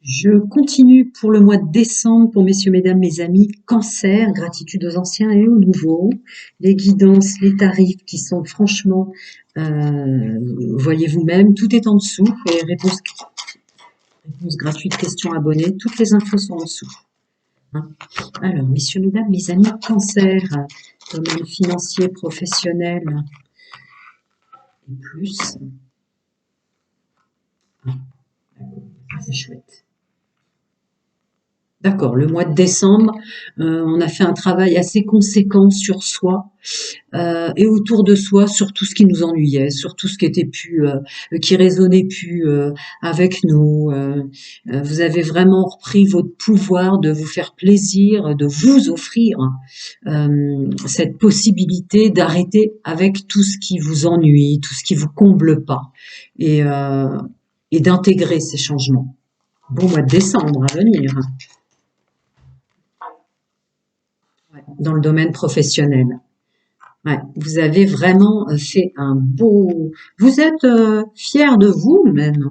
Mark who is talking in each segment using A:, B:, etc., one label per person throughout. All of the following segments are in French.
A: Je continue pour le mois de décembre pour messieurs, mesdames, mes amis, cancer, gratitude aux anciens et aux nouveaux, les guidances, les tarifs qui sont franchement, voyez vous-même, tout est en dessous, et réponse gratuite, questions abonnées, toutes les infos sont en dessous. Hein. Alors, messieurs, mesdames, mes amis, cancer, domaine financier, professionnel, et plus, c'est chouette. D'accord, le mois de décembre, on a fait un travail assez conséquent sur soi et autour de soi, sur tout ce qui nous ennuyait, sur tout ce qui était plus, qui résonnait plus avec nous. Vous avez vraiment repris votre pouvoir de vous faire plaisir, de vous offrir cette possibilité d'arrêter avec tout ce qui vous ennuie, tout ce qui vous comble pas, et, euh, et d'intégrer ces changements. Bon mois de décembre à venir. Dans le domaine professionnel. Ouais, vous avez vraiment fait un beau... Vous êtes fier de vous même,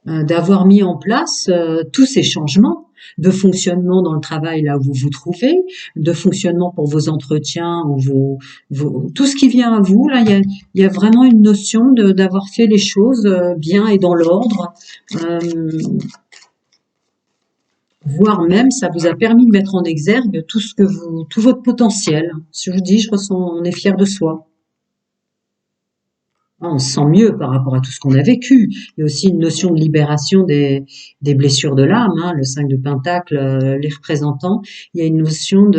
A: d'avoir mis en place tous ces changements de fonctionnement dans le travail là où vous vous trouvez, de fonctionnement pour vos entretiens ou tout ce qui vient à vous. Là, il y a vraiment une notion d'avoir fait les choses bien et dans l'ordre. Euh, Voire même, ça vous a permis de mettre en exergue tout votre potentiel. Si je vous dis, on est fier de soi. On se sent mieux par rapport à tout ce qu'on a vécu. Il y a aussi une notion de libération des blessures de l'âme, hein, le 5 de Pentacle, les représentants. Il y a une notion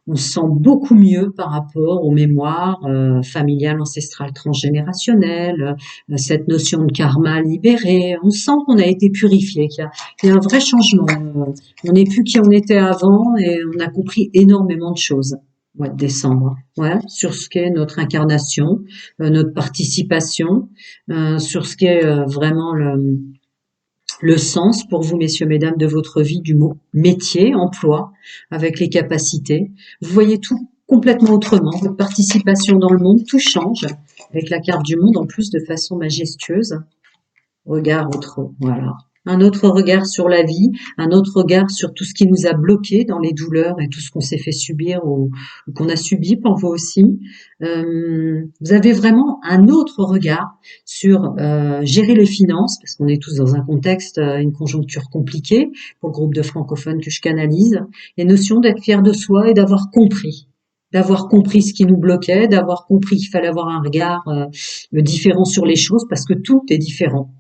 A: on se sent beaucoup mieux par rapport aux mémoires familiales, ancestrales, transgénérationnelles, cette notion de karma libéré. On sent qu'on a été purifié, qu'il y a un vrai changement. On n'est plus qui on était avant et on a compris énormément de choses. Mois de décembre, ouais, sur ce qu'est notre incarnation, notre participation, sur ce qu'est vraiment le sens pour vous, messieurs, mesdames, de votre vie, du mot métier, emploi, avec les capacités. Vous voyez tout complètement autrement. Votre participation dans le monde, tout change avec la carte du monde en plus de façon majestueuse. Regard autre, voilà. Un autre regard sur la vie, un autre regard sur tout ce qui nous a bloqués dans les douleurs et tout ce qu'on s'est fait subir ou qu'on a subi pour vous aussi. Vous avez vraiment un autre regard sur gérer les finances, parce qu'on est tous dans un contexte, une conjoncture compliquée pour le groupe de francophones que je canalise, et notion d'être fier de soi et d'avoir compris ce qui nous bloquait, d'avoir compris qu'il fallait avoir un regard différent sur les choses, parce que tout est différent.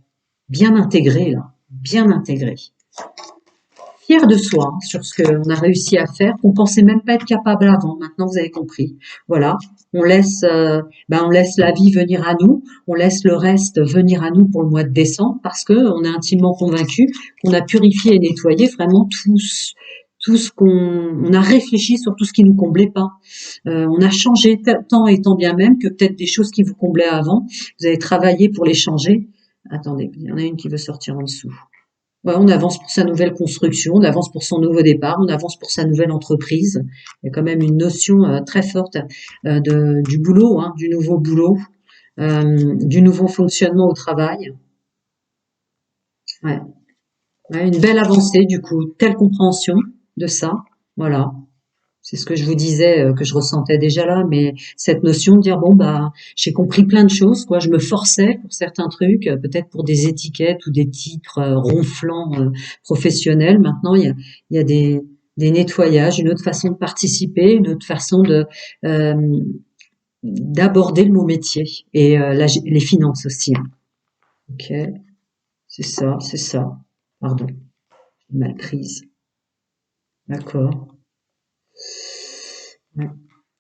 A: Bien intégré, là. Bien intégré. Fier de soi hein, sur ce qu'on a réussi à faire, qu'on pensait même pas être capable avant. Maintenant, vous avez compris. Voilà. On laisse la vie venir à nous. On laisse le reste venir à nous pour le mois de décembre parce que on est intimement convaincu qu'on a purifié et nettoyé vraiment tout ce on a réfléchi sur tout ce qui nous comblait pas. On a changé tant et tant bien même que peut-être des choses qui vous comblaient avant, vous avez travaillé pour les changer. Attendez, il y en a une qui veut sortir en dessous. Ouais, on avance pour sa nouvelle construction, on avance pour son nouveau départ, on avance pour sa nouvelle entreprise. Il y a quand même une notion très forte du boulot, hein, du nouveau boulot, du nouveau fonctionnement au travail. Ouais. Ouais, une belle avancée du coup, telle compréhension de ça. Voilà. C'est ce que je vous disais, que je ressentais déjà là, mais cette notion de dire bon bah j'ai compris plein de choses, quoi. Je me forçais pour certains trucs, peut-être pour des étiquettes ou des titres ronflants professionnels. Maintenant, il y a des nettoyages, une autre façon de participer, une autre façon euh, d'aborder le mot métier et les finances aussi. Hein. Ok, c'est ça. Pardon, mal prise. D'accord. Ouais.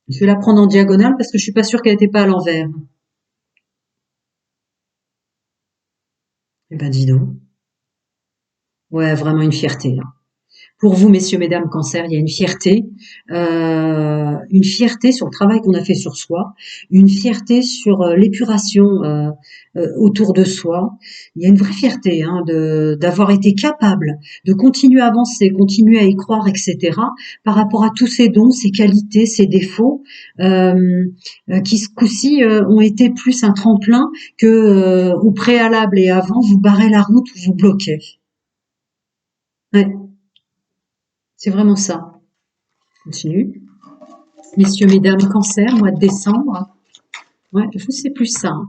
A: Je vais la prendre en diagonale parce que je suis pas sûre qu'elle n'était pas à l'envers. Eh ben, dis donc. Ouais, vraiment une fierté, là. Pour vous, messieurs, mesdames, cancer, il y a une fierté sur le travail qu'on a fait sur soi, une fierté sur l'épuration autour de soi. Il y a une vraie fierté hein, d'avoir été capable de continuer à avancer, continuer à y croire, etc. Par rapport à tous ces dons, ces qualités, ces défauts, qui ce coup-ci ont été plus un tremplin que au préalable et avant vous barrez la route ou vous bloquez. Ouais, c'est vraiment ça. Continue. Messieurs, mesdames, cancer, mois de décembre. Ouais, vous, c'est plus ça, hein.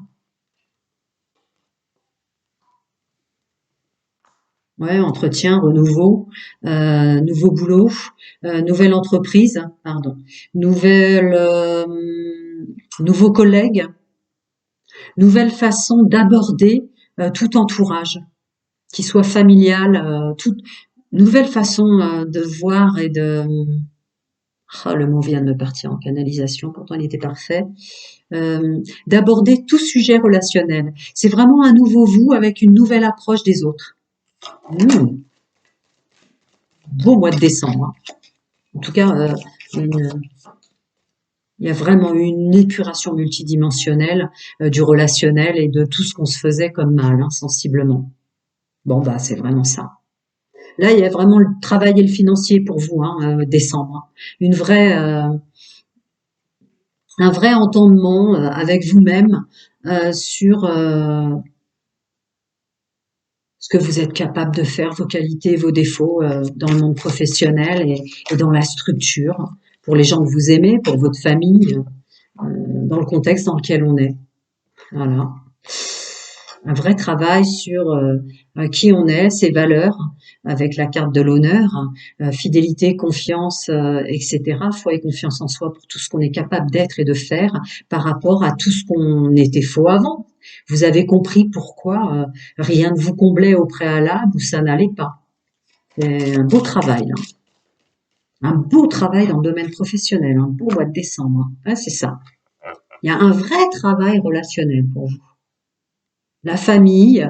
A: Ouais, entretien, renouveau, nouveau boulot, nouvelle entreprise, pardon, nouvelle, nouveaux collègues, nouvelle façon d'aborder tout entourage, qui soit familial, toute nouvelle façon de voir et de. Ah, le mot vient de me partir en canalisation, pourtant il était parfait. D'aborder tout sujet relationnel. C'est vraiment un nouveau vous avec une nouvelle approche des autres. Mmh, beau mois de décembre, hein. En tout cas, il y a vraiment une épuration multidimensionnelle du relationnel et de tout ce qu'on se faisait comme mal, hein, sensiblement. Bon, bah, c'est vraiment ça. Là, il y a vraiment le travail et le financier pour vous, hein, décembre. Une vraie, un vrai entendement avec vous-même sur ce que vous êtes capable de faire, vos qualités, vos défauts dans le monde professionnel et dans la structure, pour les gens que vous aimez, pour votre famille, dans le contexte dans lequel on est. Voilà. Un vrai travail sur qui on est, ses valeurs, avec la carte de l'honneur, fidélité, confiance, etc. Foi et confiance en soi pour tout ce qu'on est capable d'être et de faire par rapport à tout ce qu'on était faux avant. Vous avez compris pourquoi rien ne vous comblait au préalable ou ça n'allait pas. C'est un beau travail, là. Un beau travail dans le domaine professionnel, un beau mois de décembre. Ouais, c'est ça. Il y a un vrai travail relationnel pour vous. La famille,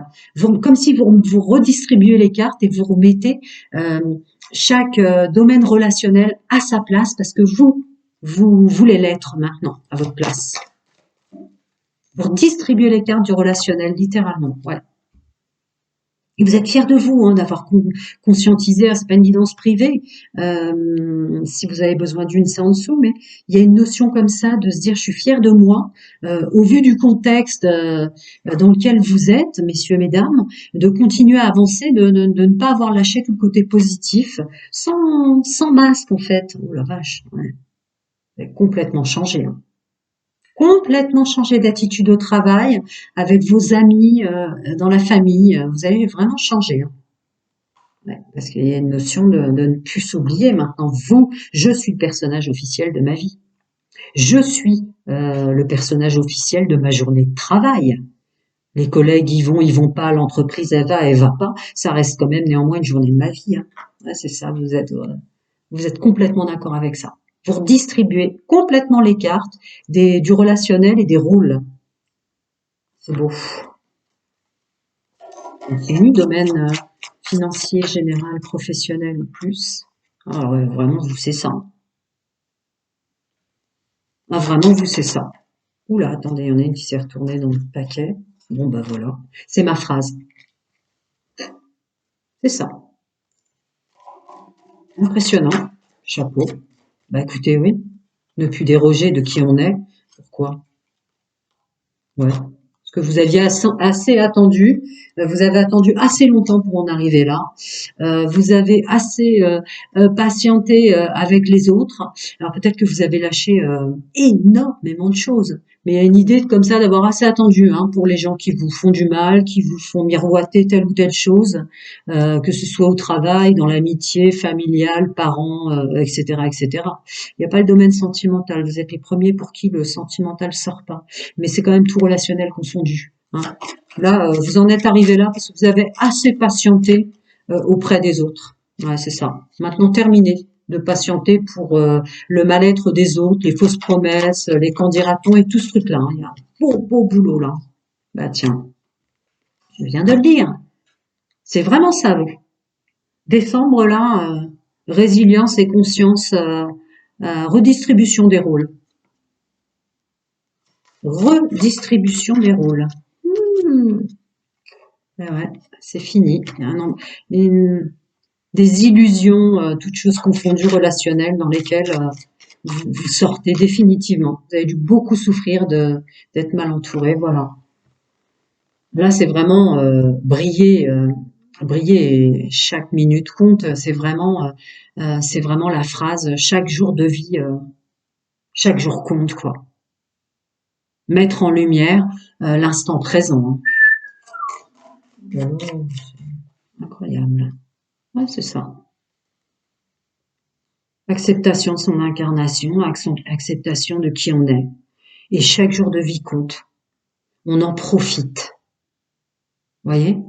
A: comme si vous redistribuez les cartes et vous remettez euh, chaque domaine relationnel à sa place parce que vous voulez l'être maintenant à votre place. Vous redistribuez les cartes du relationnel, littéralement. Ouais. Et vous êtes fiers de vous hein, d'avoir conscientisé, c'est pas une guidance privée, si vous avez besoin d'une, c'est en dessous, mais il y a une notion comme ça de se dire je suis fier de moi, au vu du contexte dans lequel vous êtes, messieurs, mesdames, de continuer à avancer, de ne pas avoir lâché tout le côté positif, sans masque en fait. Oh la vache, ouais. Vous avez complètement changé. Hein. Complètement changer d'attitude au travail, avec vos amis, dans la famille. Vous allez vraiment changer. Hein. Ouais, parce qu'il y a une notion de ne plus s'oublier maintenant. Je suis le personnage officiel de ma vie. Je suis le personnage officiel de ma journée de travail. Les collègues ils vont pas, l'entreprise elle va pas. Ça reste quand même néanmoins une journée de ma vie. Hein. Ouais, c'est ça, vous êtes complètement d'accord avec ça. Pour distribuer complètement les cartes du relationnel et des rôles. C'est beau. Continue, domaine financier, général, professionnel ou plus. Ah ouais, vraiment, vous, c'est ça. Ah, vraiment, vous, c'est ça. Oula, attendez, il y en a une qui s'est retournée dans le paquet. Bon, bah voilà. C'est ma phrase. C'est ça. Impressionnant. Chapeau. Bah écoutez, oui. Ne plus déroger de qui on est. Pourquoi? Ouais. Parce que vous aviez assez attendu, vous avez attendu assez longtemps pour en arriver là. Vous avez assez patienté avec les autres. Alors peut-être que vous avez lâché énormément de choses. Mais il y a une idée comme ça d'avoir assez attendu hein, pour les gens qui vous font du mal, qui vous font miroiter telle ou telle chose, que ce soit au travail, dans l'amitié, familiale, parents, etc., etc. Il n'y a pas le domaine sentimental. Vous êtes les premiers pour qui le sentimental sort pas. Mais c'est quand même tout relationnel confondu. Hein. Là, vous en êtes arrivé là parce que vous avez assez patienté auprès des autres. Ouais, c'est ça. Maintenant, terminez de patienter pour le mal-être des autres, les fausses promesses, les qu'en dira-t-on et tout ce truc-là. Hein. Il y a un beau boulot là. Bah tiens, je viens de le dire. C'est vraiment ça, vous. Décembre là, résilience et conscience, redistribution des rôles. Redistribution des rôles. Mmh. Ouais, c'est fini. Il y a des illusions, toutes choses confondues, relationnelles, dans lesquelles vous sortez définitivement. Vous avez dû beaucoup souffrir d'être mal entouré, voilà. Là, c'est vraiment briller briller et chaque minute compte. C'est vraiment la phrase chaque jour de vie, chaque jour compte quoi. Mettre en lumière l'instant présent. Hein. Oh, incroyable. Ouais, c'est ça. Acceptation de son incarnation, acceptation de qui on est. Et chaque jour de vie compte. On en profite. Voyez?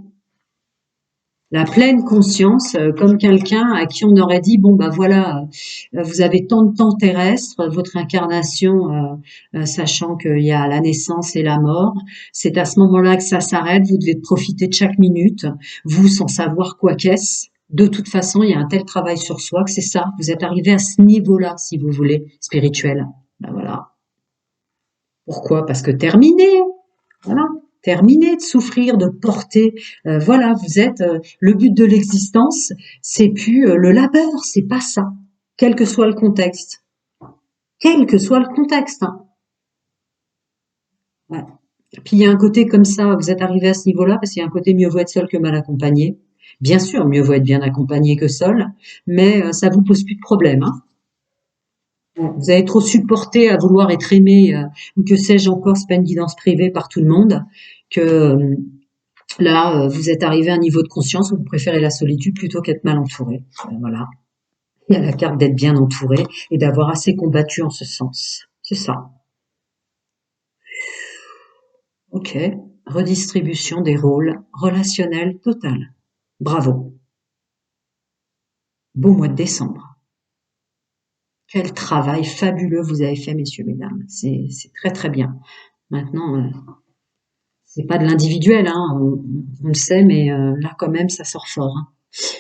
A: La pleine conscience, comme quelqu'un à qui on aurait dit, bon bah voilà, vous avez tant de temps terrestre, votre incarnation, sachant qu'il y a la naissance et la mort, c'est à ce moment-là que ça s'arrête, vous devez profiter de chaque minute, vous sans savoir quoi qu'est-ce. De toute façon, il y a un tel travail sur soi que c'est ça, vous êtes arrivé à ce niveau-là, si vous voulez, spirituel. Ben voilà. Pourquoi? Parce que terminé, voilà. Terminé de souffrir, de porter. Voilà, vous êtes. Le but de l'existence, c'est plus le labeur, c'est pas ça. Quel que soit le contexte. Quel que soit le contexte. Hein. Ouais. Puis il y a un côté comme ça, vous êtes arrivé à ce niveau-là, parce qu'il y a un côté mieux vaut être seul que mal accompagné. Bien sûr, mieux vaut être bien accompagné que seul, mais ça vous pose plus de problème. Hein. Vous avez trop supporté à vouloir être aimé, ou que sais-je encore, c'est pas une guidance privée par tout le monde, que là, vous êtes arrivé à un niveau de conscience où vous préférez la solitude plutôt qu'être mal entouré. Voilà. Il y a la carte d'être bien entouré et d'avoir assez combattu en ce sens. C'est ça. Ok. Redistribution des rôles relationnels totale. Bravo. Beau mois de décembre. Quel travail fabuleux vous avez fait, messieurs, mesdames. C'est très très bien. Maintenant, c'est pas de l'individuel, hein, on le sait, mais là quand même, ça sort fort. Hein.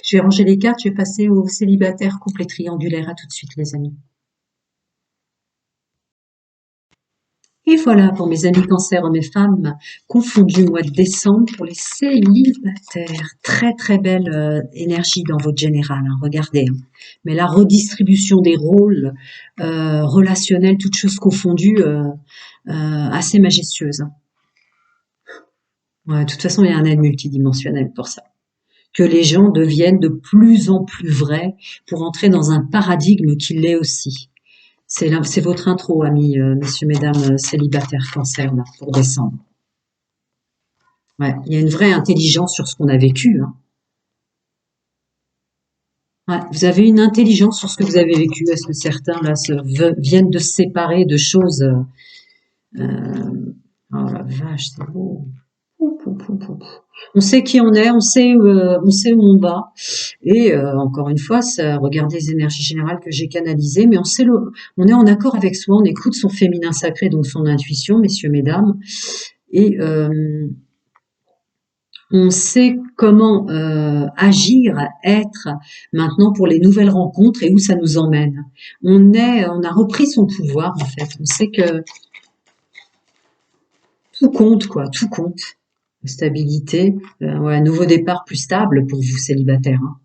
A: Je vais ranger les cartes, je vais passer aux célibataires couple et triangulaire. À tout de suite, les amis. Et voilà pour mes amis cancers, hommes et femmes, confondus mois de décembre pour les célibataires. Très très belle énergie dans votre général, hein, regardez. Hein. Mais la redistribution des rôles relationnels, toutes choses confondues, assez majestueuse. Hein. Ouais, de toute façon, il y a un aide multidimensionnel pour ça. Que les gens deviennent de plus en plus vrais pour entrer dans un paradigme qui l'est aussi. C'est votre intro, amis, messieurs, mesdames, célibataires cancer, là, pour décembre. Ouais, il y a une vraie intelligence sur ce qu'on a vécu. Hein. Ouais, vous avez une intelligence sur ce que vous avez vécu. Est-ce que certains là viennent de se séparer de choses oh la vache, c'est beau. On sait qui on est, on sait où on va. Et encore une fois, ça, regardez les énergies générales que j'ai canalisées, mais on est en accord avec soi, on écoute son féminin sacré, donc son intuition, messieurs, mesdames, et on sait comment agir, être maintenant pour les nouvelles rencontres et où ça nous emmène. On a repris son pouvoir en fait. On sait que tout compte quoi, tout compte. Stabilité, ouais, nouveau départ plus stable pour vous célibataires. Hein.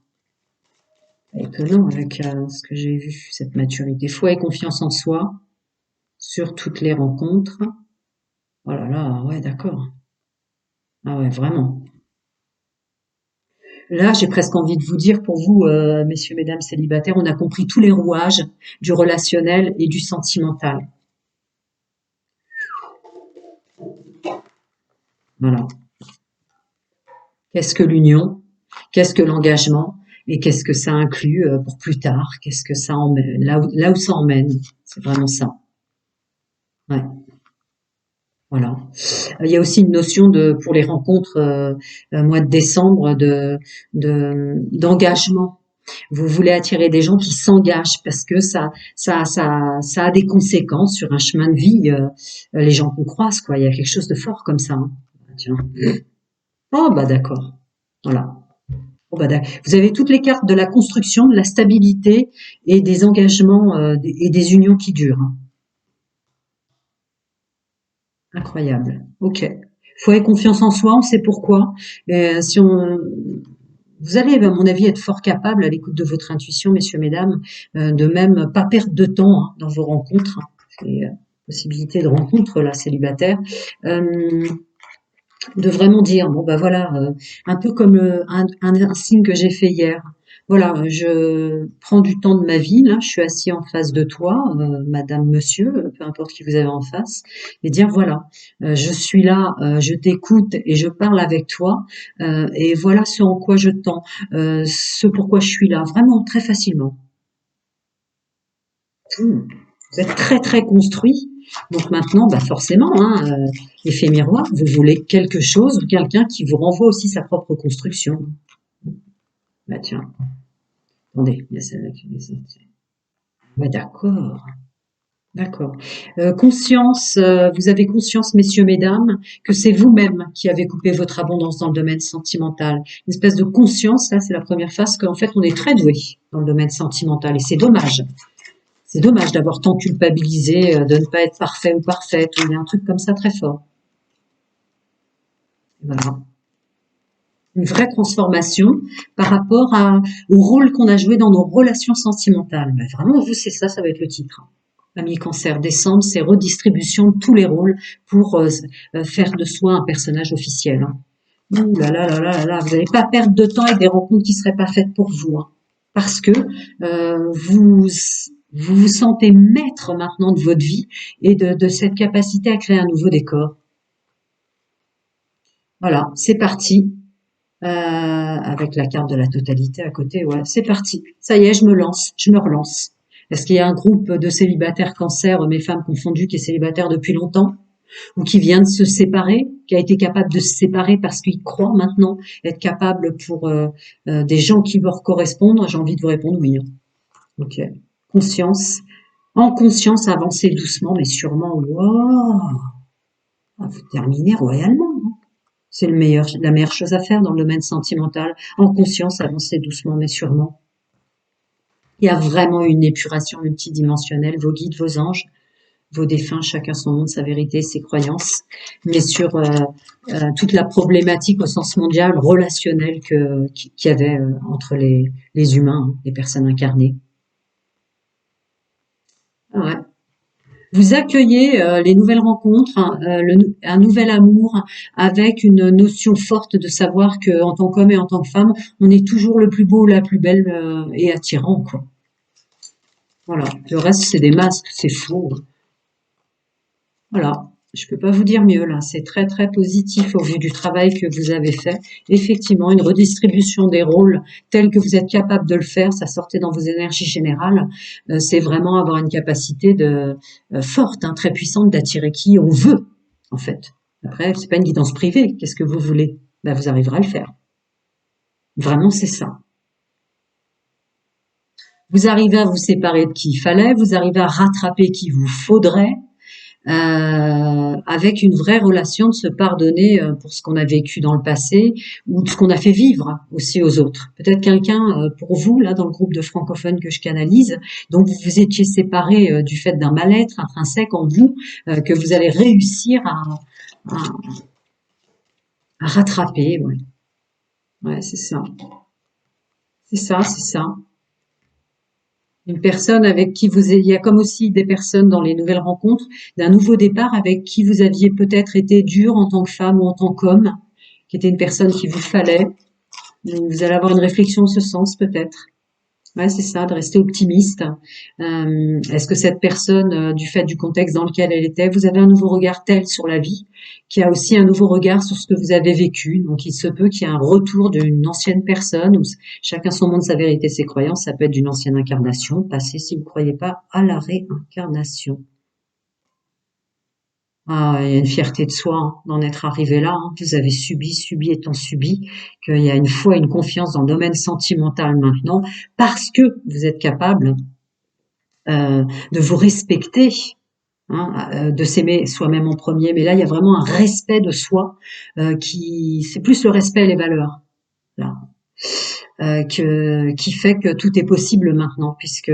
A: Étonnant avec ce que j'ai vu, cette maturité. Foi et confiance en soi sur toutes les rencontres. Oh là là, ouais, d'accord. Ah ouais, vraiment. Là, j'ai presque envie de vous dire pour vous, messieurs, mesdames célibataires, on a compris tous les rouages du relationnel et du sentimental. Voilà. Qu'est-ce que l'union? Qu'est-ce que l'engagement? Et qu'est-ce que ça inclut pour plus tard? Qu'est-ce que ça emmène? Là où ça emmène. C'est vraiment ça. Ouais. Voilà. Il y a aussi une notion de, pour les rencontres, mois de décembre, d'engagement. Vous voulez attirer des gens qui s'engagent parce que ça a des conséquences sur un chemin de vie. Les gens qu'on croise, quoi. Il y a quelque chose de fort comme ça. Hein. Tiens. Oh bah d'accord. Voilà. Oh, bah, vous avez toutes les cartes de la construction, de la stabilité et des engagements et des unions qui durent. Hein. Incroyable. Ok. Faut avoir confiance en soi, on sait pourquoi. Si on, vous allez, à mon avis, être fort capable à l'écoute de votre intuition, messieurs, mesdames, de même pas perdre de temps hein, dans vos rencontres. C'est possibilité de rencontre là, célibataire. de vraiment dire bon bah voilà, un peu comme un signe que j'ai fait hier. Voilà, je prends du temps de ma vie, là, je suis assis en face de toi, madame, monsieur, peu importe qui vous avez en face, et dire voilà, je suis là, je t'écoute et je parle avec toi, et voilà ce en quoi je tends, ce pourquoi je suis là, vraiment très facilement. Vous êtes très très construit. Donc maintenant, bah forcément, hein, effet miroir, vous voulez quelque chose ou quelqu'un qui vous renvoie aussi sa propre construction. Bah tiens, attendez, il y a celle-là qui est sortie. Ouais, d'accord, d'accord. Conscience, vous avez conscience, messieurs, mesdames, que c'est vous-même qui avez coupé votre abondance dans le domaine sentimental. Une espèce de conscience, là, c'est la première phase qu'en fait, on est très doué dans le domaine sentimental et c'est dommage. C'est dommage d'avoir tant culpabilisé, de ne pas être parfait ou parfaite. Il y a un truc comme ça très fort. Voilà. Une vraie transformation par rapport au rôle qu'on a joué dans nos relations sentimentales. Mais vraiment, vous, c'est ça, ça va être le titre. Ami Cancer, décembre, c'est redistribution de tous les rôles pour faire de soi un personnage officiel. Hein. Ouh là là là là là, vous n'allez pas perdre de temps avec des rencontres qui ne seraient pas faites pour vous. Hein. Parce que vous vous sentez maître maintenant de votre vie et de cette capacité à créer un nouveau décor. Voilà, c'est parti. Avec la carte de la totalité à côté, ouais, c'est parti. Ça y est, je me lance, je me relance. Est-ce qu'il y a un groupe de célibataires cancer, hommes et femmes confondus, qui est célibataire depuis longtemps ou qui vient de se séparer, qui a été capable de se séparer parce qu'il croit maintenant être capable pour des gens qui leur correspondent? J'ai envie de vous répondre oui. Hein. Ok. Conscience. En conscience, avancer doucement, mais sûrement. Wow. Ah, vous terminez royalement. Hein. C'est la meilleure chose à faire dans le domaine sentimental. En conscience, avancer doucement mais sûrement. Il y a vraiment une épuration multidimensionnelle, vos guides, vos anges, vos défunts, chacun son monde, sa vérité, ses croyances, mais sur toute la problématique au sens mondial, relationnelle qu'il y avait entre les humains, hein, les personnes incarnées. Ouais. Vous accueillez les nouvelles rencontres, hein, un nouvel amour avec une notion forte de savoir que en tant qu'homme et en tant que femme, on est toujours le plus beau, la plus belle et attirant, quoi. Voilà. Le reste, c'est des masques, c'est faux. Voilà. Je peux pas vous dire mieux là. C'est très très positif au vu du travail que vous avez fait. Effectivement, une redistribution des rôles tels que vous êtes capable de le faire, ça sortait dans vos énergies générales. C'est vraiment avoir une capacité de forte, hein, très puissante d'attirer qui on veut en fait. Après, c'est pas une guidance privée. Qu'est-ce que vous voulez? Ben, vous arriverez à le faire. Vraiment, c'est ça. Vous arrivez à vous séparer de qui il fallait, vous arrivez à rattraper qui vous faudrait, avec une vraie relation de se pardonner pour ce qu'on a vécu dans le passé ou ce qu'on a fait vivre aussi aux autres. Peut-être quelqu'un pour vous, là, dans le groupe de francophones que je canalise, dont vous vous étiez séparé du fait d'un mal-être intrinsèque en vous, que vous allez réussir à, à rattraper. Ouais, ouais, c'est ça. C'est ça, c'est ça. Une personne avec qui il y a comme aussi des personnes dans les nouvelles rencontres, d'un nouveau départ avec qui vous aviez peut-être été dur en tant que femme ou en tant qu'homme, qui était une personne qui vous fallait. Vous allez avoir une réflexion en ce sens peut-être. Ouais, c'est ça, de rester optimiste. Est-ce que cette personne, du fait du contexte dans lequel elle était, vous avez un nouveau regard tel sur la vie, qui a aussi un nouveau regard sur ce que vous avez vécu. Donc, il se peut qu'il y ait un retour d'une ancienne personne, ou chacun son monde, sa vérité, ses croyances. Ça peut être d'une ancienne incarnation, passée, si vous ne croyez pas, à la réincarnation. Ah, il y a une fierté de soi hein, d'en être arrivé là. Hein. Vous avez subi, subi étant subi, qu'il y a une foi, une confiance dans le domaine sentimental maintenant, parce que vous êtes capable de vous respecter, hein, de s'aimer soi-même en premier. Mais là, il y a vraiment un respect de soi c'est plus le respect et les valeurs là, qui fait que tout est possible maintenant, puisque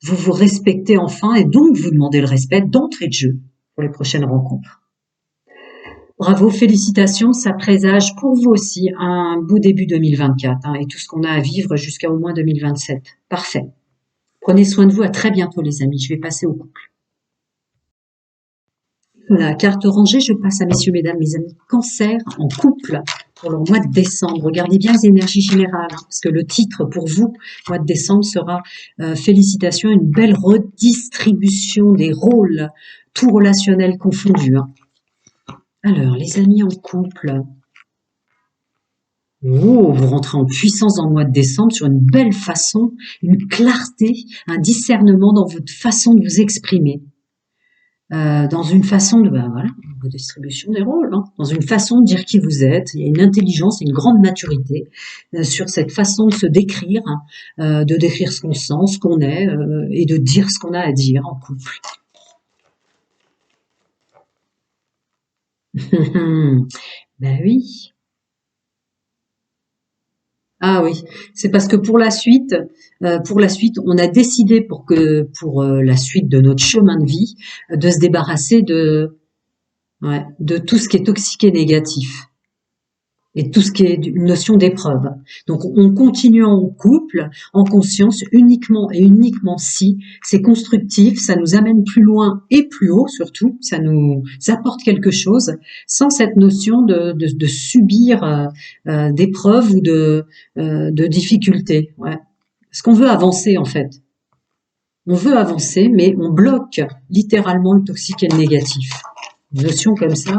A: vous vous respectez enfin et donc vous demandez le respect d'entrée de jeu pour les prochaines rencontres. Bravo, félicitations, ça présage pour vous aussi un beau début 2024 hein, et tout ce qu'on a à vivre jusqu'à au moins 2027. Parfait. Prenez soin de vous, à très bientôt les amis, je vais passer au couple. Voilà, carte rangée, je passe à messieurs, mesdames, mes amis, cancer en couple pour le mois de décembre. Regardez bien les énergies générales, hein, parce que le titre pour vous, mois de décembre, sera félicitations, une belle redistribution des rôles, tout relationnel confondu. Hein. Alors, les amis en couple, oh, vous rentrez en puissance dans le mois de décembre sur une belle façon, une clarté, un discernement dans votre façon de vous exprimer. Dans une façon de, ben voilà, redistribution des rôles, hein, dans une façon de dire qui vous êtes. Il y a une intelligence et une grande maturité sur cette façon de se décrire, hein, de décrire ce qu'on sent, ce qu'on est, et de dire ce qu'on a à dire en couple. Ben oui. Ah oui, c'est parce que pour la suite, on a décidé pour la suite de notre chemin de vie, de se débarrasser ouais, de tout ce qui est toxique et négatif et tout ce qui est une notion d'épreuve. Donc on continue en couple, en conscience, uniquement et uniquement si c'est constructif, ça nous amène plus loin et plus haut surtout, ça nous apporte quelque chose, sans cette notion de subir d'épreuves ou de difficultés. Ouais. Parce qu'on veut avancer en fait. On veut avancer, mais on bloque littéralement le toxique et le négatif. Une notion comme ça,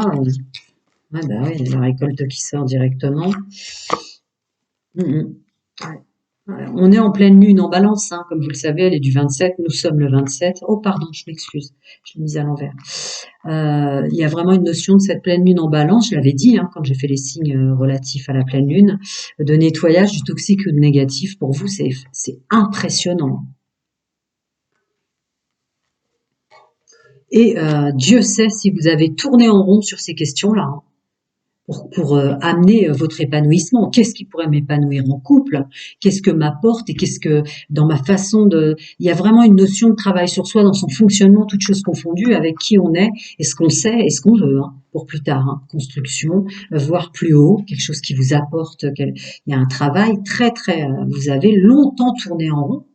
A: ouais, bah oui, il y a la récolte qui sort directement. Ouais. Ouais. On est en pleine lune en balance, hein, comme vous le savez, elle est du 27, nous sommes le 27. Oh pardon, je m'excuse, je l'ai mise à l'envers. Il y a vraiment une notion de cette pleine lune en balance, je l'avais dit hein, quand j'ai fait les signes relatifs à la pleine lune, de nettoyage du toxique ou du négatif. Pour vous, c'est impressionnant. Et Dieu sait si vous avez tourné en rond sur ces questions-là. Hein. Pour amener votre épanouissement. Qu'est-ce qui pourrait m'épanouir en couple? Qu'est-ce que m'apporte et qu'est-ce que dans ma façon de... Il y a vraiment une notion de travail sur soi dans son fonctionnement, toutes choses confondues, avec qui on est et ce qu'on sait et ce qu'on veut hein, pour plus tard. Hein. Construction, voir plus haut, quelque chose qui vous apporte. Il y a un travail très... vous avez longtemps tourné en rond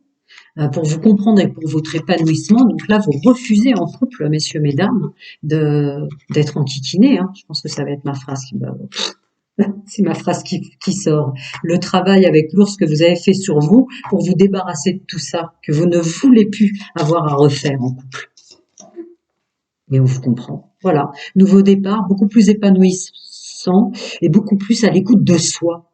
A: pour vous comprendre et pour votre épanouissement. Donc là, vous refusez en couple, messieurs, mesdames, d'être enquiquinés. Hein. Je pense que ça va être ma phrase qui va... C'est ma phrase qui sort. Le travail avec l'ours que vous avez fait sur vous pour vous débarrasser de tout ça, que vous ne voulez plus avoir à refaire en couple. Et on vous comprend. Voilà. Nouveau départ, beaucoup plus épanouissant et beaucoup plus à l'écoute de soi.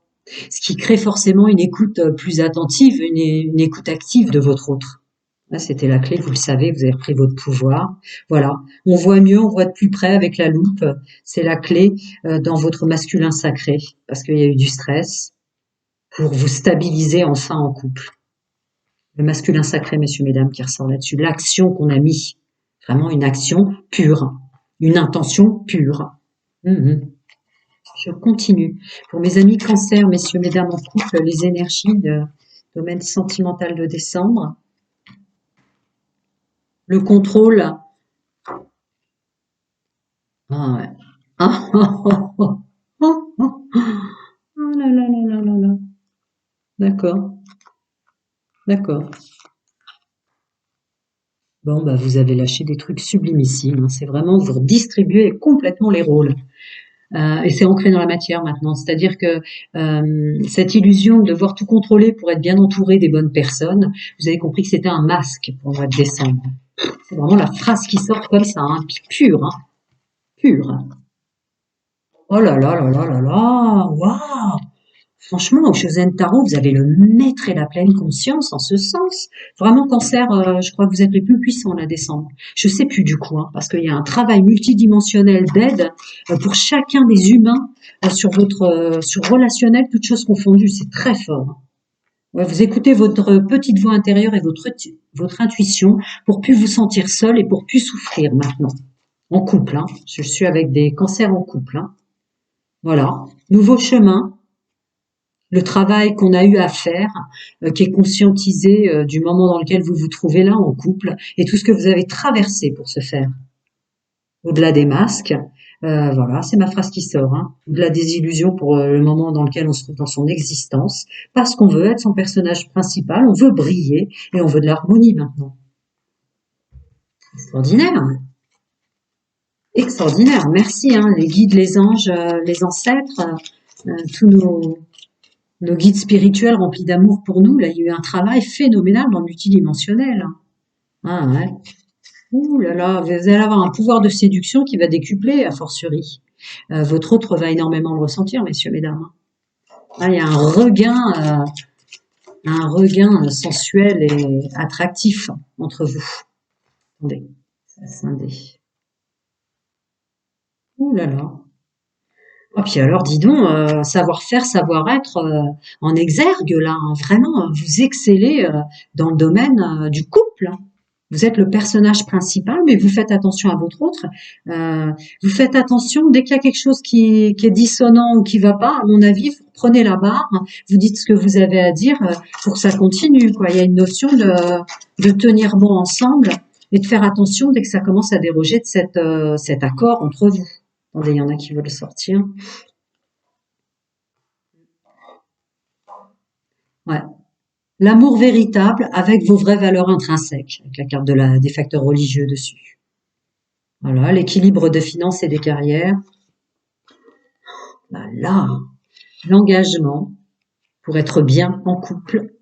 A: Ce qui crée forcément une écoute plus attentive, une écoute active de votre autre. Là, c'était la clé, vous le savez, vous avez repris votre pouvoir. Voilà, on voit mieux, on voit de plus près avec la loupe. C'est la clé dans votre masculin sacré, parce qu'il y a eu du stress pour vous stabiliser enfin en couple. Le masculin sacré, messieurs, mesdames, qui ressort là-dessus. L'action qu'on a mis, vraiment une action pure, une intention pure. Je continue. Pour mes amis cancer, messieurs, mesdames, en couple, les énergies de domaine sentimental de décembre. Le contrôle. Ah ouais. Ah, oh, oh, oh, oh, oh. Oh là là là là là là. D'accord, d'accord. Bon, bah vous avez lâché des trucs sublimissimes. Hein. C'est vraiment, vous redistribuez complètement les rôles. Et c'est ancré dans la matière maintenant. C'est-à-dire que cette illusion de devoir tout contrôler pour être bien entouré des bonnes personnes, vous avez compris que c'était un masque pour le mois de décembre. C'est vraiment la phrase qui sort comme ça, hein, pure, hein, pure. Oh là là là là là là, waouh! Franchement, au Shosen Tarot, vous avez le maître et la pleine conscience en ce sens. Vraiment, cancer, je crois que vous êtes les plus puissants là, décembre. Je sais plus du coup, hein, parce qu'il y a un travail multidimensionnel d'aide pour chacun des humains sur sur relationnel, toutes choses confondues. C'est très fort. Ouais, vous écoutez votre petite voix intérieure et votre intuition pour plus vous sentir seul et pour plus souffrir maintenant. En couple, hein. Je suis avec des cancers en couple. Hein. Voilà. Nouveau chemin. Le travail qu'on a eu à faire, qui est conscientisé du moment dans lequel vous vous trouvez là en couple et tout ce que vous avez traversé pour ce faire. Au-delà des masques, voilà, c'est ma phrase qui sort. Hein. Au-delà des illusions pour le moment dans lequel on se trouve dans son existence, parce qu'on veut être son personnage principal, on veut briller et on veut de l'harmonie maintenant. Extraordinaire. Hein. extraordinaire. Merci, hein, les guides, les anges, les ancêtres, tous nos guides spirituels remplis d'amour pour nous. Là, il y a eu un travail phénoménal dans le multidimensionnel. Ah ouais. Ouh là là, vous allez avoir un pouvoir de séduction qui va décupler, a fortiori. Votre autre va énormément le ressentir, messieurs, mesdames. Ah, il y a un regain sensuel et attractif entre vous. Attendez, ça a scindé. Ouh là là. Oh, puis alors, dis donc, savoir-faire, savoir-être en exergue, là, hein, vraiment, vous excellez dans le domaine du couple, hein. Vous êtes le personnage principal, mais vous faites attention à votre autre. Vous faites attention, dès qu'il y a quelque chose qui est dissonant ou qui va pas, à mon avis, vous prenez la barre, vous dites ce que vous avez à dire pour que ça continue, quoi. Il y a une notion de tenir bon ensemble et de faire attention dès que ça commence à déroger de cet accord entre vous. Attendez, il y en a qui veulent sortir. Ouais. L'amour véritable avec vos vraies valeurs intrinsèques, avec la carte des facteurs religieux dessus. Voilà, l'équilibre des finances et des carrières. Là, l'engagement pour être bien en couple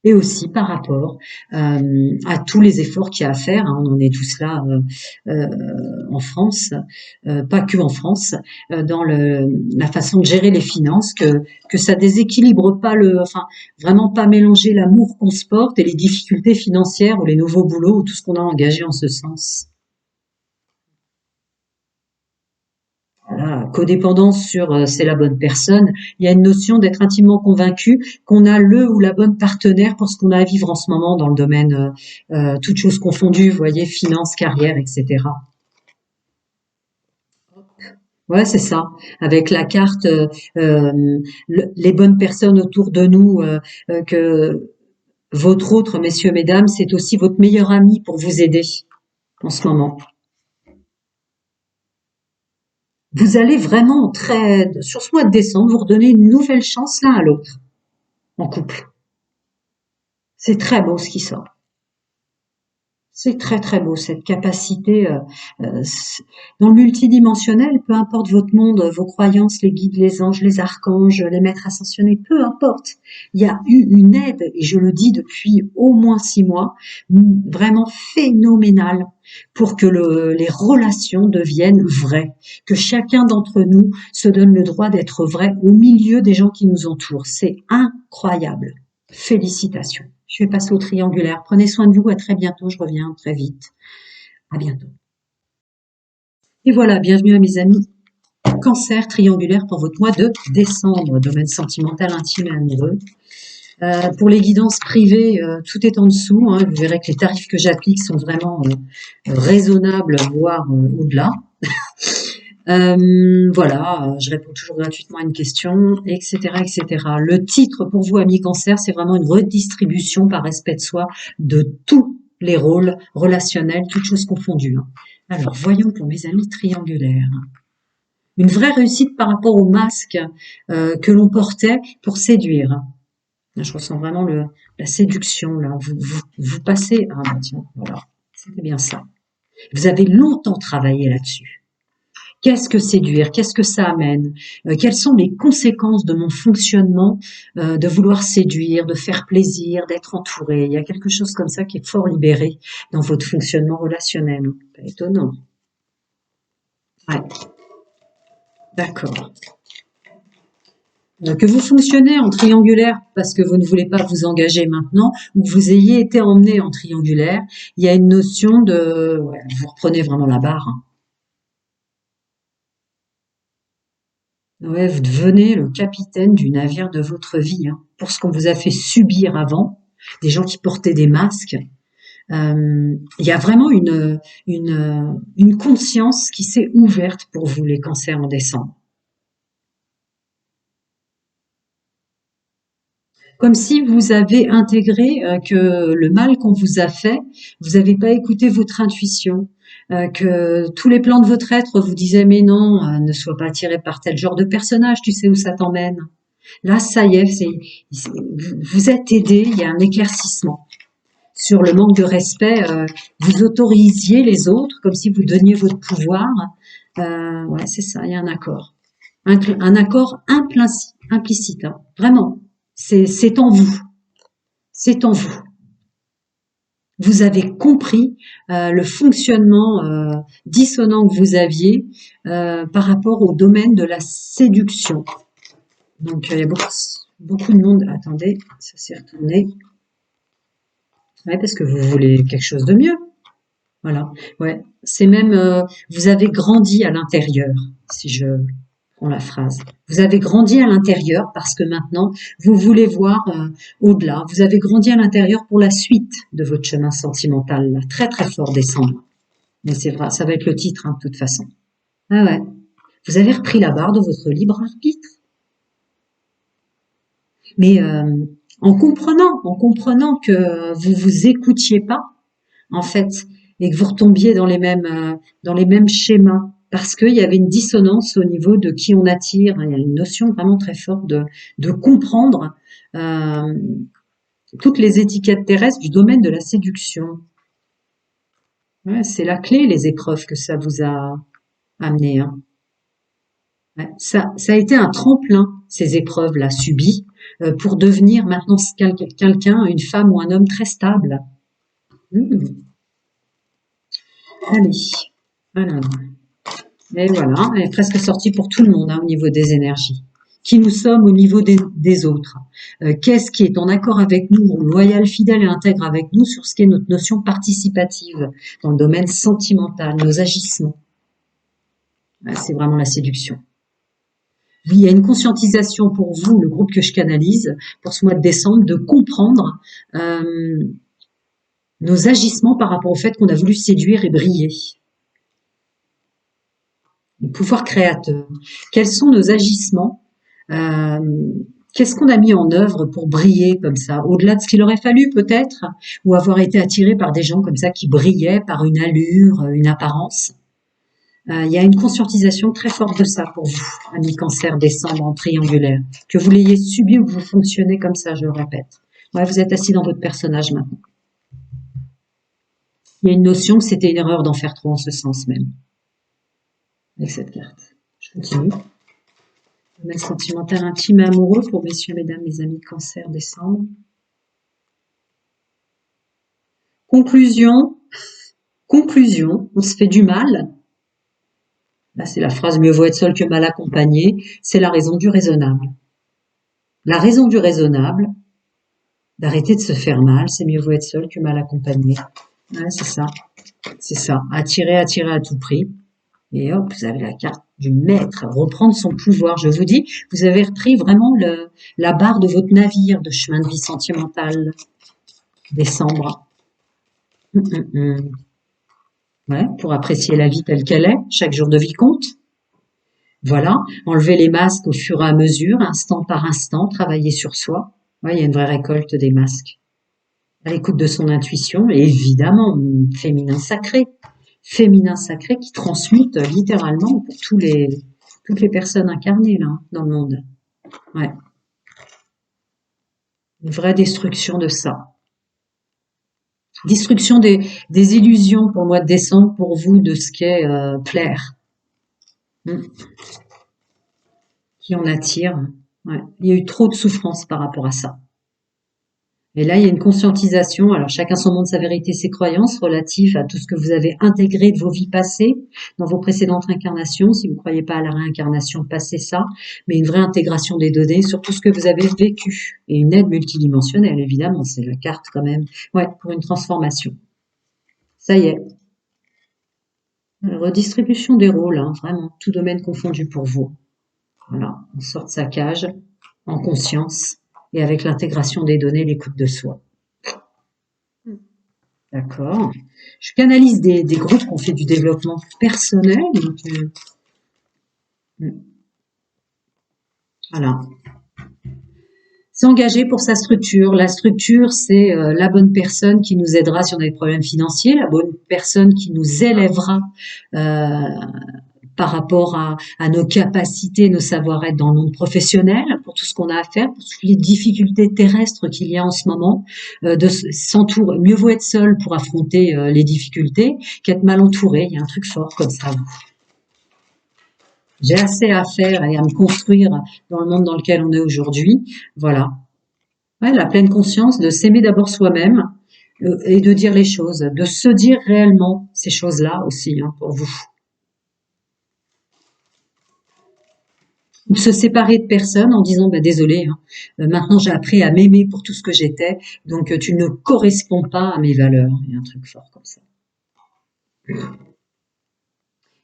A: et aussi par rapport à tous les efforts qu'il y a à faire, hein. On en est tous là en France, pas que en France, dans la façon de gérer les finances, que ça déséquilibre pas enfin vraiment pas mélanger l'amour qu'on se porte et les difficultés financières ou les nouveaux boulots ou tout ce qu'on a engagé en ce sens. Voilà, codépendance sur c'est la bonne personne. Il y a une notion d'être intimement convaincu qu'on a le ou la bonne partenaire pour ce qu'on a à vivre en ce moment dans le domaine, toutes choses confondues, vous voyez, finances, carrière, etc. Ouais, c'est ça. Avec la carte, les bonnes personnes autour de nous, que votre autre, messieurs, mesdames, c'est aussi votre meilleur ami pour vous aider en ce moment. Vous allez vraiment sur ce mois de décembre, vous redonner une nouvelle chance l'un à l'autre, en couple. C'est très beau ce qui sort. C'est très très beau cette capacité dans le multidimensionnel, peu importe votre monde, vos croyances, les guides, les anges, les archanges, les maîtres ascensionnés, peu importe. Il y a eu une aide, et je le dis depuis au moins 6 mois, vraiment phénoménale pour que les relations deviennent vraies, que chacun d'entre nous se donne le droit d'être vrai au milieu des gens qui nous entourent. C'est incroyable. Félicitations. Je vais passer au triangulaire. Prenez soin de vous. À très bientôt. Je reviens très vite. À bientôt. Et voilà, bienvenue à mes amis. Cancer triangulaire pour votre mois de décembre. Domaine sentimental, intime et amoureux. Pour les guidances privées, tout est en dessous, hein. Vous verrez que les tarifs que j'applique sont vraiment raisonnables, voire au-delà. Voilà, je réponds toujours gratuitement à une question, etc., etc. Le titre pour vous, amis Cancer, c'est vraiment une redistribution par respect de soi de tous les rôles relationnels, toutes choses confondues, hein. Alors, voyons pour mes amis triangulaires. Une vraie réussite par rapport au masque que l'on portait pour séduire. Là, je ressens vraiment la séduction, là. Vous passez... Ah, bah tiens, voilà, c'était bien ça. Vous avez longtemps travaillé là-dessus. Qu'est-ce que séduire? Qu'est-ce que ça amène? Quelles sont les conséquences de mon fonctionnement de vouloir séduire, de faire plaisir, d'être entouré? Il y a quelque chose comme ça qui est fort libéré dans votre fonctionnement relationnel. Pas étonnant. Ouais, d'accord. Que vous fonctionnez en triangulaire parce que vous ne voulez pas vous engager maintenant ou que vous ayez été emmené en triangulaire, il y a une notion de... Ouais, vous reprenez vraiment la barre, hein. Ouais, vous devenez le capitaine du navire de votre vie, hein, pour ce qu'on vous a fait subir avant, des gens qui portaient des masques. Il y a vraiment une conscience qui s'est ouverte pour vous, les cancers, en décembre. Comme si vous avez intégré que le mal qu'on vous a fait, vous n'avez pas écouté votre intuition, que tous les plans de votre être vous disaient mais non, ne sois pas attiré par tel genre de personnage, tu sais où ça t'emmène. Là, ça y est, vous êtes aidé, il y a un éclaircissement. sur le manque de respect, vous autorisiez les autres comme si vous donniez votre pouvoir. Ouais, c'est ça, il y a un accord. Un accord implicite, hein, vraiment. C'est en vous. C'est en vous. Vous avez compris le fonctionnement dissonant que vous aviez par rapport au domaine de la séduction. Donc, il y a beaucoup de monde. Attendez, ça s'est retourné. Ouais, parce que vous voulez quelque chose de mieux. Voilà. Ouais. C'est même, vous avez grandi à l'intérieur, si je prends la phrase. Vous avez grandi à l'intérieur parce que maintenant, vous voulez voir au-delà. Vous avez grandi à l'intérieur pour la suite de votre chemin sentimental, là. Très, très fort décembre. Mais c'est vrai, ça va être le titre, hein, de toute façon. Ah ouais. Vous avez repris la barre de votre libre arbitre. Mais en comprenant que vous vous écoutiez pas, en fait, et que vous retombiez dans les mêmes schémas, parce qu'il y avait une dissonance au niveau de qui on attire. Il y a une notion vraiment très forte de comprendre euh, toutes les étiquettes terrestres du domaine de la séduction. Ouais, c'est la clé, les épreuves que ça vous a amené, hein. Ouais, ça a été un tremplin, ces épreuves-là subies, pour devenir maintenant quelqu'un, une femme ou un homme très stable. Mmh. Allez, alors, et voilà, elle est presque sortie pour tout le monde, hein, au niveau des énergies. Qui nous sommes au niveau des autres. Qu'est-ce qui est en accord avec nous, loyal, fidèle et intègre avec nous sur ce qui est notre notion participative dans le domaine sentimental, nos agissements. C'est vraiment la séduction. Oui, il y a une conscientisation pour vous, le groupe que je canalise, pour ce mois de décembre, de comprendre nos agissements par rapport au fait qu'on a voulu séduire et briller. Le pouvoir créateur. Quels sont nos agissements Qu'est-ce qu'on a mis en œuvre pour briller comme ça, au-delà de ce qu'il aurait fallu peut-être, ou avoir été attiré par des gens comme ça qui brillaient par une allure, une apparence. Il y a une conscientisation très forte de ça pour vous, amis Cancer, décembre en triangulaire. Que vous l'ayez subi ou que vous fonctionnez comme ça, je le répète. Ouais, vous êtes assis dans votre personnage maintenant. Il y a une notion que c'était une erreur d'en faire trop en ce sens même. Avec cette carte. Je continue. Domaine sentimental intime et amoureux pour messieurs, mesdames, mes amis Cancer, décembre. Conclusion, on se fait du mal. Là, c'est la phrase mieux vaut être seul que mal accompagné. C'est la raison du raisonnable. La raison du raisonnable, d'arrêter de se faire mal, c'est mieux vaut être seul que mal accompagné. Ouais, c'est ça. C'est ça. Attirer à tout prix. Et hop, vous avez la carte du maître. Reprendre son pouvoir. Je vous dis, vous avez repris vraiment la barre de votre navire de chemin de vie sentimental. Décembre. Ouais, pour apprécier la vie telle qu'elle est. Chaque jour de vie compte. Voilà. Enlever les masques au fur et à mesure, instant par instant, travailler sur soi. Ouais, il y a une vraie récolte des masques. À l'écoute de son intuition, et évidemment, féminin sacré qui transmute littéralement pour toutes les personnes incarnées là dans le monde. Ouais. Une vraie destruction de ça. Destruction des illusions pour le mois de décembre pour vous de ce qu'est plaire. Qui en attire. Ouais. Il y a eu trop de souffrance par rapport à ça. Et là, il y a une conscientisation, alors chacun son monde, sa vérité, ses croyances relatives à tout ce que vous avez intégré de vos vies passées, dans vos précédentes incarnations. Si vous ne croyez pas à la réincarnation, passez ça, mais une vraie intégration des données sur tout ce que vous avez vécu. Et une aide multidimensionnelle, évidemment, c'est la carte quand même. Ouais, pour une transformation. Ça y est. Redistribution des rôles, hein, vraiment, tout domaine confondu pour vous. Voilà, on sort de sa cage, en conscience, et avec l'intégration des données, l'écoute de soi. D'accord. Je canalise des groupes qui ont fait du développement personnel. Donc, voilà. S'engager pour sa structure. La structure, c'est la bonne personne qui nous aidera si on a des problèmes financiers, la bonne personne qui nous élèvera par rapport à nos capacités, nos savoir-être dans le monde professionnel, pour tout ce qu'on a à faire, pour toutes les difficultés terrestres qu'il y a en ce moment, de s'entourer. Mieux vaut être seul pour affronter les difficultés qu'être mal entouré. Il y a un truc fort comme ça. J'ai assez à faire et à me construire dans le monde dans lequel on est aujourd'hui. Voilà. Ouais, la pleine conscience de s'aimer d'abord soi-même et de dire les choses, de se dire réellement ces choses-là aussi, hein, pour vous. Ou se séparer de personnes en disant bah, désolé, hein, maintenant j'ai appris à m'aimer pour tout ce que j'étais, donc tu ne corresponds pas à mes valeurs. Il y a un truc fort comme ça.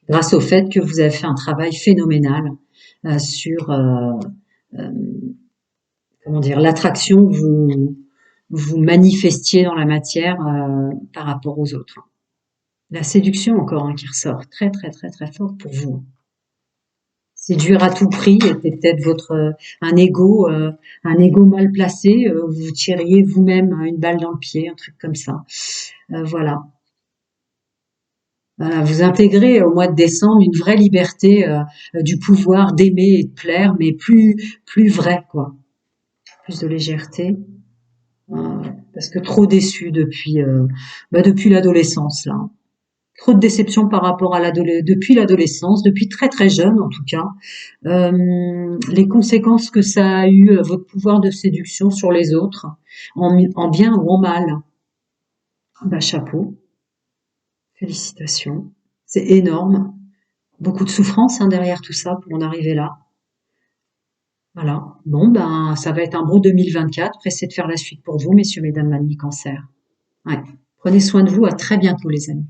A: Grâce au fait que vous avez fait un travail phénoménal sur euh, comment dire l'attraction que vous manifestiez dans la matière par rapport aux autres. La séduction encore hein, qui ressort très très très très fort pour vous. Séduire à tout prix était peut-être votre un ego mal placé. Vous tiriez vous-même une balle dans le pied, un truc comme ça. Voilà. Voilà, vous intégrez au mois de décembre une vraie liberté du pouvoir d'aimer et de plaire, mais plus vrai quoi, plus de légèreté. Parce que trop déçu depuis l'adolescence là. Trop de déception par rapport à depuis l'adolescence, depuis très très jeune en tout cas. Les conséquences que ça a eu, votre pouvoir de séduction sur les autres, en bien ou en mal. Bah chapeau, félicitations. C'est énorme. Beaucoup de souffrance hein, derrière tout ça pour en arriver là. Voilà. Bon, ben, ça va être un beau 2024. Pressez de faire la suite pour vous, messieurs, mesdames, Mamie Cancer. Ouais. Prenez soin de vous. À très bientôt, les amis.